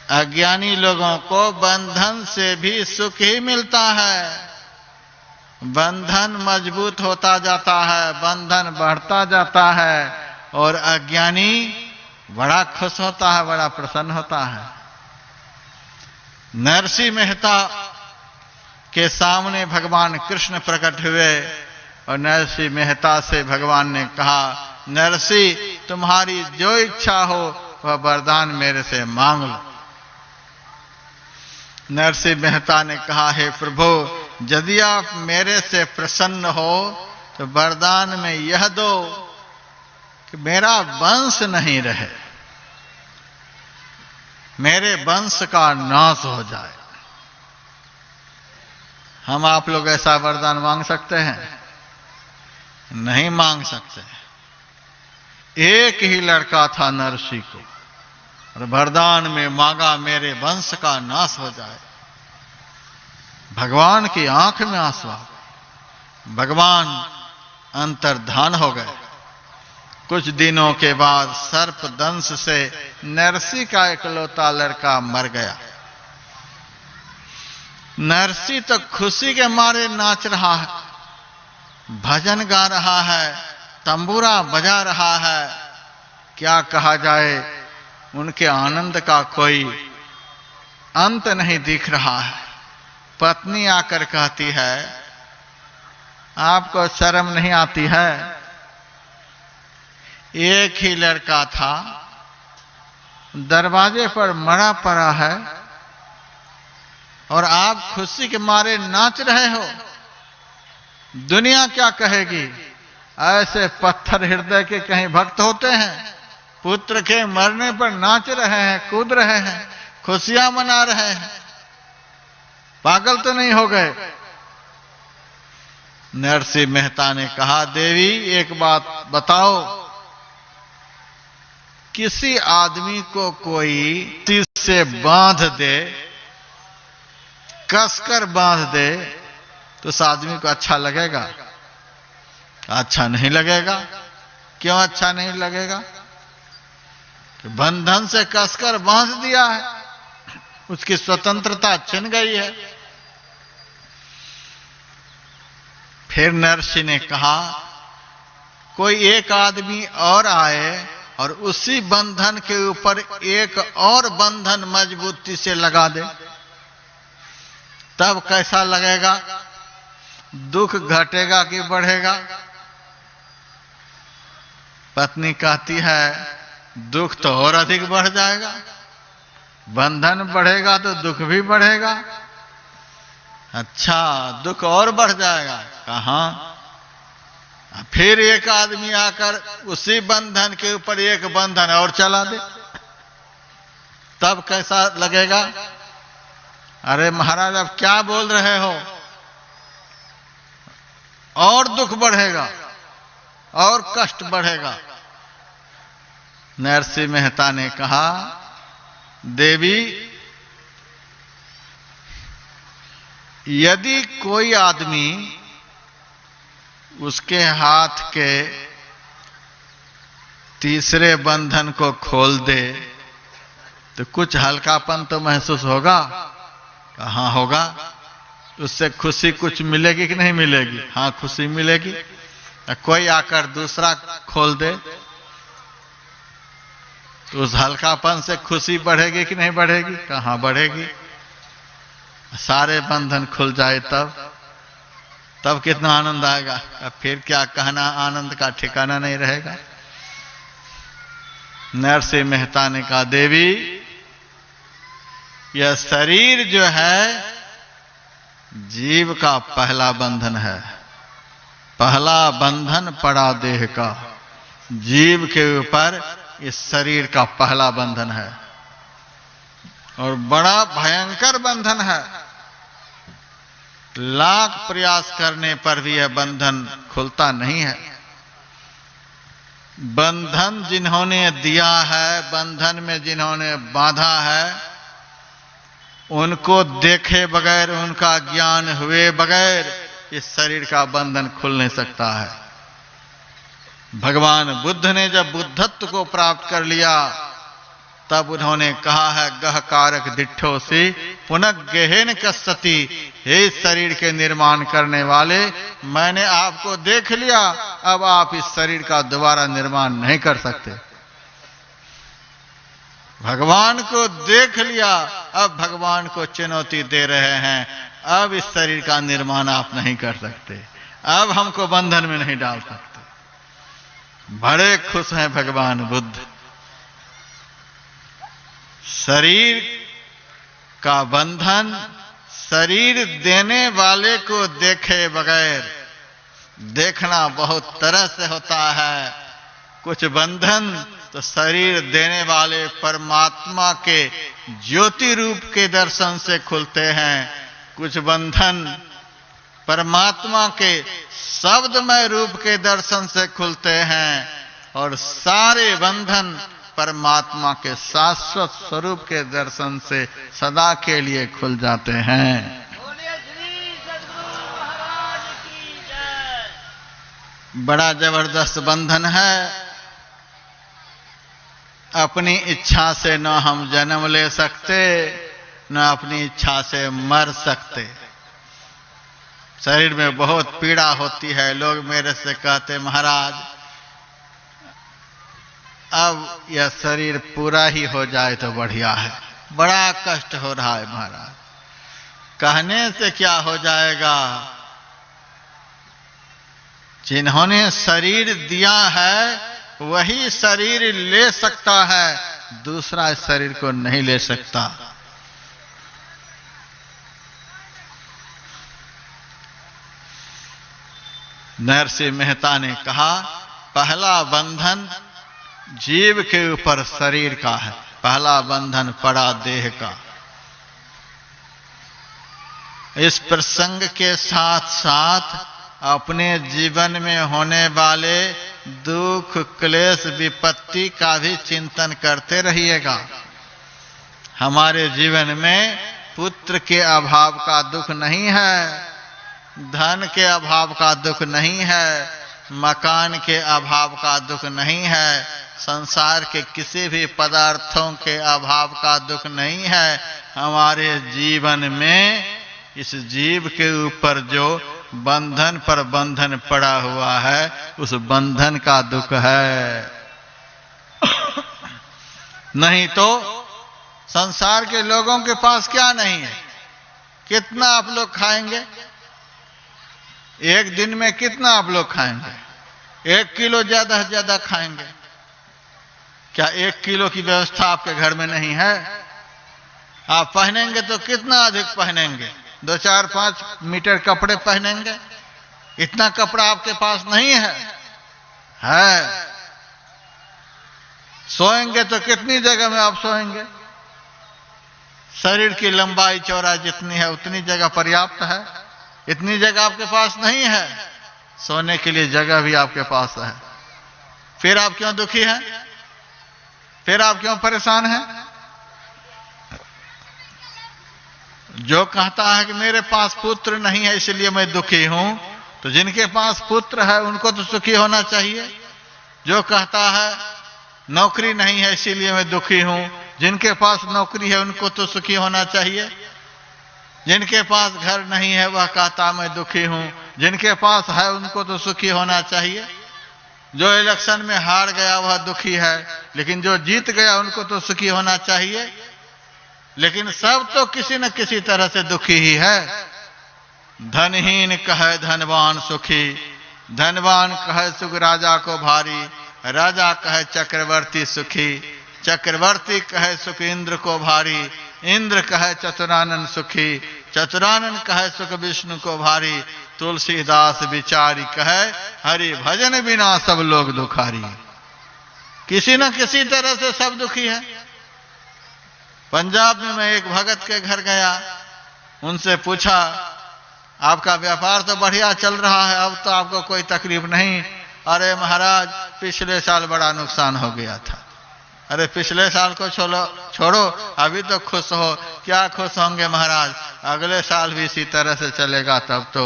अज्ञानी लोगों को बंधन से भी सुख ही मिलता है। बंधन मजबूत होता जाता है, बंधन बढ़ता जाता है और अज्ञानी बड़ा खुश होता है, बड़ा प्रसन्न होता है। नरसिंह मेहता के सामने भगवान कृष्ण प्रकट हुए और नरसिंह मेहता से भगवान ने कहा, नरसिंह तुम्हारी जो इच्छा हो वह वरदान मेरे से मांग लो। नरसिंह मेहता ने कहा, हे प्रभु, यदि आप मेरे से प्रसन्न हो तो वरदान में यह दो कि मेरा वंश नहीं रहे, मेरे वंश का नाश हो जाए। हम आप लोग ऐसा वरदान मांग सकते हैं? नहीं मांग सकते। एक ही लड़का था नरसिंह को और वरदान में मांगा, मेरे वंश का नाश हो जाए। भगवान की आंख में आंसू आ गए, भगवान अंतर्धान हो गए। कुछ दिनों के बाद सर्प दंश से नरसिंह का इकलौता लड़का मर गया। नरसिंह तो खुशी के मारे नाच रहा है, भजन गा रहा है, तंबूरा बजा रहा है। क्या कहा जाए, उनके आनंद का कोई अंत नहीं दिख रहा है। पत्नी आकर कहती है, आपको शर्म नहीं आती है? एक ही लड़का था, दरवाजे पर मरा पड़ा है और आप खुशी के मारे नाच रहे हो। दुनिया क्या कहेगी? ऐसे पत्थर हृदय के कहीं भक्त होते हैं? पुत्र के मरने पर नाच रहे हैं, कूद रहे हैं, खुशियां मना रहे हैं। पागल तो नहीं हो गए? नरसिंह मेहता ने कहा, देवी एक बात बताओ, किसी आदमी को कोई चीज से बांध दे, कसकर बांध दे, तो उस आदमी को अच्छा लगेगा? अच्छा नहीं लगेगा। क्यों अच्छा नहीं लगेगा? कि बंधन से कसकर बांध दिया है, उसकी स्वतंत्रता छिन गई है। फिर नरसिंह ने कहा, कोई एक आदमी और आए और उसी बंधन के ऊपर एक और बंधन मजबूती से लगा दे, तब कैसा लगेगा? दुख घटेगा कि बढ़ेगा? पत्नी कहती है, दुख तो और अधिक बढ़ जाएगा। बंधन बढ़ेगा तो दुख भी बढ़ेगा। अच्छा, दुख और बढ़ जाएगा? कहां? फिर एक आदमी आकर उसी बंधन के ऊपर एक बंधन और चला दे, तब कैसा लगेगा? अरे महाराज, अब क्या बोल रहे हो? और दुख बढ़ेगा और कष्ट बढ़ेगा। नरसिंह मेहता ने कहा, देवी, यदि कोई आदमी उसके हाथ के तीसरे बंधन को खोल दे तो कुछ हल्कापन तो महसूस होगा। कहाँ होगा? उससे खुशी कुछ मिलेगी कि नहीं मिलेगी? हाँ, खुशी मिलेगी। कोई आकर दूसरा खोल दे तो उस हल्कापन से खुशी बढ़ेगी कि नहीं बढ़ेगी? कहाँ बढ़ेगी? सारे बंधन खुल जाए तब कितना आनंद आएगा। अब फिर क्या कहना, आनंद का ठिकाना नहीं रहेगा। नरसिंह मेहता ने कहा, देवी, यह शरीर जो है जीव का पहला बंधन है। पहला बंधन पड़ा देह का, जीव के ऊपर इस शरीर का पहला बंधन है और बड़ा भयंकर बंधन है। लाख प्रयास करने पर भी यह बंधन खुलता नहीं है। बंधन जिन्होंने दिया है, बंधन में जिन्होंने बांधा है, उनको देखे बगैर, उनका ज्ञान हुए बगैर इस शरीर का बंधन खुल नहीं सकता है। भगवान बुद्ध ने जब बुद्धत्व को प्राप्त कर लिया तब उन्होंने कहा है गहकारक दिठो से पुनः गेहन कसती, हे शरीर के निर्माण करने वाले, मैंने आपको देख लिया, अब आप इस शरीर का दोबारा निर्माण नहीं कर सकते। भगवान को देख लिया, अब भगवान को चुनौती दे रहे हैं, अब इस शरीर का निर्माण आप नहीं कर सकते, अब हमको बंधन में नहीं डाल सकते। बड़े खुश हैं भगवान बुद्ध। शरीर का बंधन शरीर देने वाले को देखे बगैर, देखना बहुत तरह से होता है। कुछ बंधन तो शरीर देने वाले परमात्मा के ज्योति रूप के दर्शन से खुलते हैं, कुछ बंधन परमात्मा के शब्दमय रूप के दर्शन से खुलते हैं, और सारे बंधन परमात्मा के शाश्वत स्वरूप के दर्शन से सदा के लिए खुल जाते हैं। बड़ा जबरदस्त बंधन है। अपनी इच्छा से न हम जन्म ले सकते, न अपनी इच्छा से मर सकते। शरीर में बहुत पीड़ा होती है। लोग मेरे से कहते महाराज अब यह शरीर पूरा ही हो जाए तो बढ़िया है, बड़ा कष्ट हो रहा है महाराज। कहने से क्या हो जाएगा? जिन्होंने शरीर दिया है वही शरीर ले सकता है, दूसरा इस शरीर को नहीं ले सकता। नरसिंह मेहता ने कहा पहला बंधन जीव के ऊपर शरीर का है, पहला बंधन पड़ा देह का। इस प्रसंग के साथ साथ अपने जीवन में होने वाले दुख क्लेश विपत्ति का भी चिंतन करते रहिएगा। हमारे जीवन में पुत्र के अभाव का दुख नहीं है, धन के अभाव का दुख नहीं है, मकान के अभाव का दुख नहीं है, संसार के किसी भी पदार्थों के अभाव का दुख नहीं है। हमारे जीवन में इस जीव के ऊपर जो बंधन पर बंधन पड़ा हुआ है, उस बंधन का दुख है। नहीं तो संसार के लोगों के पास क्या नहीं है? कितना आप लोग खाएंगे? एक दिन में कितना आप लोग खाएंगे? 1 किलो ज्यादा से ज्यादा खाएंगे। क्या 1 किलो की व्यवस्था आपके घर में नहीं है? आप पहनेंगे तो कितना अधिक पहनेंगे? 2, 4, 5 मीटर कपड़े पहनेंगे। इतना कपड़ा आपके पास नहीं है। सोएंगे तो कितनी जगह में आप सोएंगे? शरीर की लंबाई चौड़ाई जितनी है उतनी जगह पर्याप्त है। इतनी जगह आपके पास नहीं है, सोने के लिए जगह भी आपके पास है। फिर आप क्यों दुखी हैं? फिर आप क्यों परेशान हैं? जो कहता है कि मेरे पास पुत्र नहीं है इसलिए मैं दुखी हूं, तो जिनके पास पुत्र है उनको तो सुखी होना चाहिए। जो कहता है नौकरी नहीं है इसीलिए मैं दुखी हूं, जिनके पास नौकरी है उनको तो सुखी होना चाहिए। जिनके पास घर नहीं है वह कहता मैं दुखी हूं, जिनके पास है उनको तो सुखी होना चाहिए। जो इलेक्शन में हार गया वह दुखी है, लेकिन जो जीत गया उनको तो सुखी होना चाहिए। लेकिन सब तो किसी न किसी तरह से दुखी ही है। धनहीन कहे धनवान सुखी, धनवान कहे सुख राजा को भारी, राजा कहे चक्रवर्ती सुखी, चक्रवर्ती कहे सुख इंद्र को भारी, इंद्र कहे चतुरानन सुखी, चतुरानन कहे सुख विष्णु को भारी, तुलसीदास बिचारी कहे हरि भजन बिना सब लोग दुखारी। किसी न किसी तरह से सब दुखी है। पंजाब में मैं एक भगत के घर गया, उनसे पूछा आपका व्यापार तो बढ़िया चल रहा है, अब तो आपको कोई तकलीफ नहीं। अरे महाराज पिछले साल बड़ा नुकसान हो गया था। अरे पिछले साल को छोड़ो, अभी तो खुश हो। क्या खुश होंगे महाराज, अगले साल भी इसी तरह से चलेगा तब तो।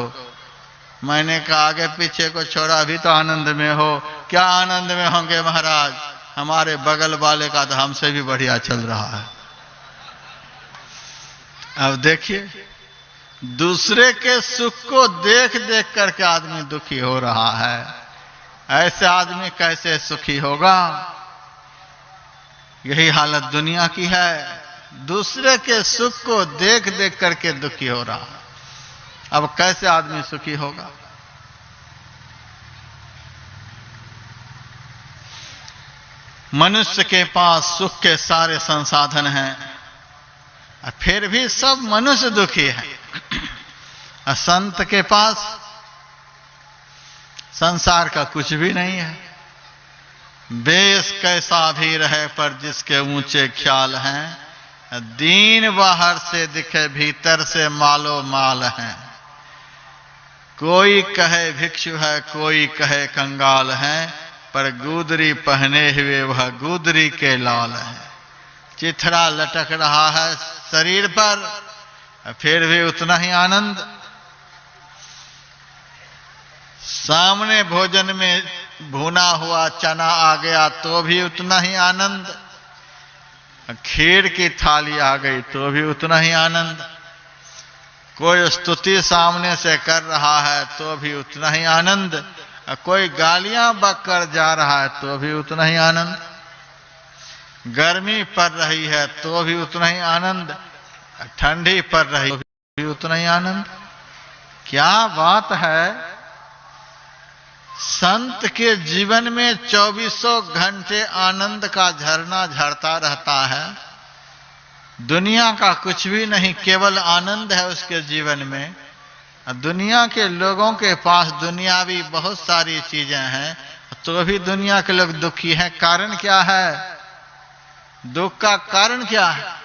मैंने कहा आगे पीछे को छोड़ा, अभी तो आनंद में हो। क्या आनंद में होंगे महाराज, हमारे बगल वाले का तो हमसे भी बढ़िया चल रहा है। अब देखिए, दूसरे के सुख को देख देख करके आदमी दुखी हो रहा है। ऐसे आदमी कैसे सुखी होगा? यही हालत दुनिया की है। दूसरे के सुख को देख देख करके दुखी हो रहा है। अब कैसे आदमी सुखी होगा? मनुष्य के पास सुख के सारे संसाधन हैं, फिर भी सब मनुष्य दुखी है। संत के पास संसार का कुछ भी नहीं है। बेश कैसा भी रहे पर जिसके ऊंचे ख्याल हैं, दीन बाहर से दिखे भीतर से मालो माल हैं। कोई कहे भिक्षु है, कोई कहे कंगाल है, पर गुदरी पहने हुए वह गुदरी के लाल है। चिथड़ा लटक रहा है शरीर पर, फिर भी उतना ही आनंद। सामने भोजन में भुना हुआ चना आ गया तो भी उतना ही आनंद। खीर की थाली आ गई तो भी उतना ही आनंद। कोई स्तुति सामने से कर रहा है तो भी उतना ही आनंद। कोई गालियां बककर जा रहा है तो भी उतना ही आनंद। गर्मी पड़ रही है तो भी उतना ही आनंद। ठंडी पड़ रही तो भी उतना ही आनंद। क्या बात है! संत के जीवन में 24 घंटे आनंद का झरना झरता रहता है। दुनिया का कुछ भी नहीं, केवल आनंद है उसके जीवन में। दुनिया के लोगों के पास दुनियावी बहुत सारी चीजें हैं, तो भी दुनिया के लोग दुखी हैं। कारण क्या है? दुख का कारण क्या है?